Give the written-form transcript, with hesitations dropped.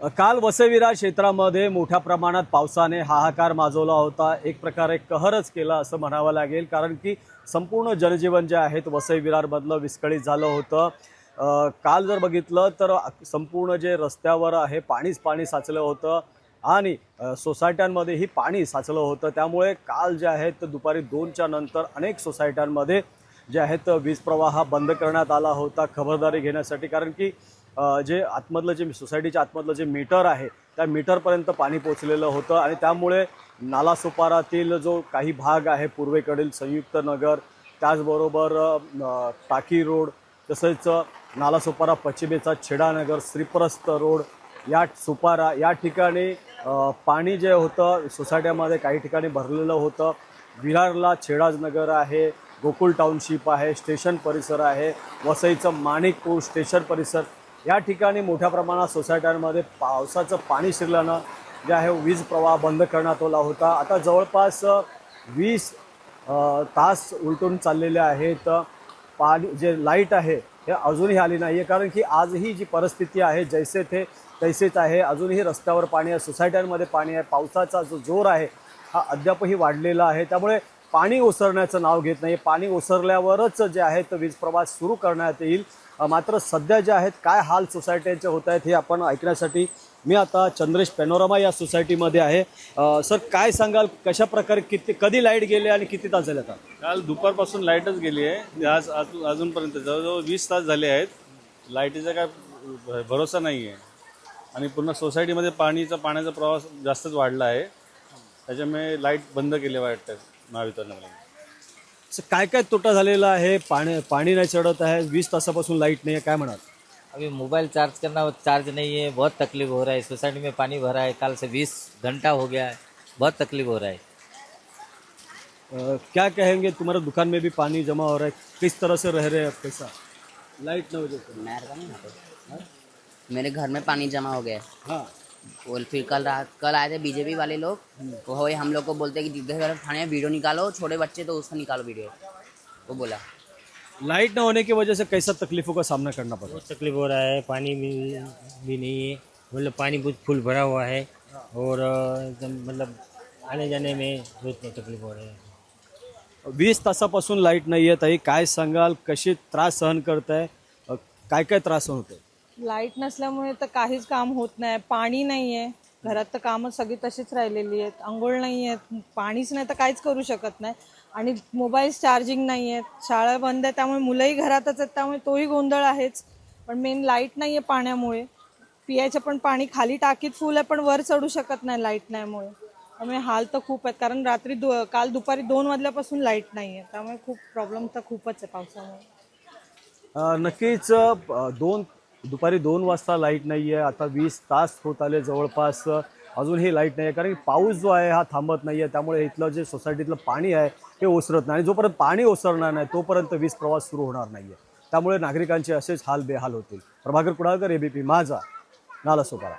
काल वसईविरार क्षेत्रामध्ये मोठ्या प्रमाणात पावसाने हाहाकार माजवला होता। एक प्रकारे कहरच केला असं म्हणावं लागेल, कारण की संपूर्ण जनजीवन जे आहे वसई विरारमधलं विस्कळीत झालं होतं। काल जर बघितलं तर संपूर्ण जे रस्त्यावर आहे पाणीच पाणी साचलं होतं आणि सोसायट्यांमध्येही पाणी साचलं होतं। त्यामुळे काल जे आहे तर दुपारी 2च्या नंतर अनेक सोसायट्यांमध्ये जे आहेत वीज प्रवाह बंद करण्यात आला होता खबरदारी घेण्यासाठी, कारण की जे आतमधलं जे सोसायटीच्या आतमधलं जे मीटर आहे त्या मीटरपर्यंत पाणी पोचलेलं होतं आणि त्यामुळे नालासोपारातील जो काही भाग आहे पूर्वेकडील संयुक्त नगर, त्याचबरोबर टाकी रोड, तसेच नालासोपारा पश्चिमेचा छेडानगर, श्रीप्रस्थ रोड, या सुपारा या ठिकाणी पाणी जे होतं सोसायट्यामध्ये काही ठिकाणी भरलेलं होतं। विरारला छेडानगर आहे, गोकुळ टाउनशिप आहे, स्टेशन परिसर आहे, वसईचं माणिकपूर स्टेशन परिसर, या ठिकाणी मोठ्या प्रमाणात सोसायट्यांमध्ये पावसाचं पाणी शिरल्यानं जे आहे वीज प्रवाह बंद करण्यात आला होता। आता जवळपास 20 तास उलटून चाललेले आहेत। पाणी जे लाईट आहे हे अजूनही आली नाही आहे, कारण की आजही जी परिस्थिती आहे जैसे थे तैसेच आहे। अजूनही रस्त्यावर पाणी आहे, सोसायट्यांमध्ये पाणी आहे, पावसाचा जो जोर आहे हा अद्यापही वाढलेला आहे। त्यामुळे पाणी ओसरण्याचं नाव घेत नाही। पाणी ओसरल्यावरच जे आहे तर वीज प्रवाह सुरू करण्यात येईल। मात्र सध्या जे आहेत काय हाल सोसायट्यांचे होत आहेत हे आपण ऐकण्यासाठी मी आता चंद्रेश पॅनोरामा या सोसायटीमध्ये आहे। सर, काय सांगाल, कशा प्रकारे कधी लाईट गेले आणि किती तास झाले? आता काल दुपारपासून लाईटच गेली आहे। आज अजूनपर्यंत जवळजवळ 20 तास झाले आहेत। लाईटीचा काय भरोसा नाही आहे आणि पूर्ण सोसायटीमध्ये पाण्याचा प्रवाह जास्तच वाढला आहे। त्याच्यामुळे लाईट बंद केले वाटतं महावितरणने। काय काय तोटा झालेला आहे? पाणी नाही चढत आहे, 20 तासापासून लाईट नाही आहे, काय म्हणाल? अभी मोबाइल चार्ज करना चार्ज नहीं है, बहुत तकलीफ हो रहा है। सोसाइटी में पानी भरा है, कल से 20 घंटा हो गया है, बहुत तकलीफ हो रहा है। क्या कहेंगे, तुम्हारे दुकान में भी पानी जमा हो रहा है, किस तरह से रह रहे हैं आप? कैसा लाइट न वजह से? मेरे घर में पानी जमा हो गया है। हाँ, और फिर कल आए थे बीजेपी वाले लोग, तो वही हम लोग को बोलते हैं कि जिधर घर थाने में वीडियो निकालो, छोटे बच्चे तो उसका निकालो वीडियो, वो बोला। लाइट न होने की वजह से कैसा तकलीफों का सामना करना पड़ रहा बहुत तकलीफ हो रहा है। पानी भी नहीं है, मतलब पानी बहुत फुल भरा हुआ है और एकदम मतलब आने जाने में बहुत तकलीफ हो रही है। है? 20 तासापासून लाईट नाही आहे, ताई काय सांगाल, कशी त्रास सहन करताय, काय काय त्रास होते? लाईट नसल्यामुळे तर काहीच काम होत नाही। पाणी नाही आहे घरात, तर कामं सगळी तशीच राहिलेली आहेत। अंघोळ नाही आहे, पाणीच नाही तर काहीच करू शकत नाही। आणि मोबाईल चार्जिंग नाही आहेत, शाळा बंद आहे, त्यामुळे मुलंही घरातच आहेत, त्यामुळे तोही गोंधळ आहेच। पण मेन लाईट नाही आहे पाण्यामुळे। पियाचं पण पाणी खाली टाकीत फुल आहे, पण वर चढू शकत नाही लाईट नाहीमुळे। त्यामुळे हाल तर खूप आहेत, कारण काल दुपारी 2 वाजल्यापासून लाईट नाही आहे, त्यामुळे खूप प्रॉब्लेम तर खूपच आहे पावसामुळे। नक्कीच दुपारी 2 वाजता लाईट नाही आहे, आता 20 तास होत आले जवळपास, अजूनही लाईट नाही आहे, कारण पाऊस जो आहे हा थांबत नाही आहे। त्यामुळे इथलं जे सोसायटीतलं पाणी आहे ते ओसरत नाही, जोपर्यंत पाणी ओसरणार नाही तोपर्यंत वीज प्रवाह सुरू होणार नाही आहे। त्यामुळे नागरिकांचे असेच हाल बेहाल होतील। प्रभाकर कुडाळकर, ABP माझा, नालासोपारा।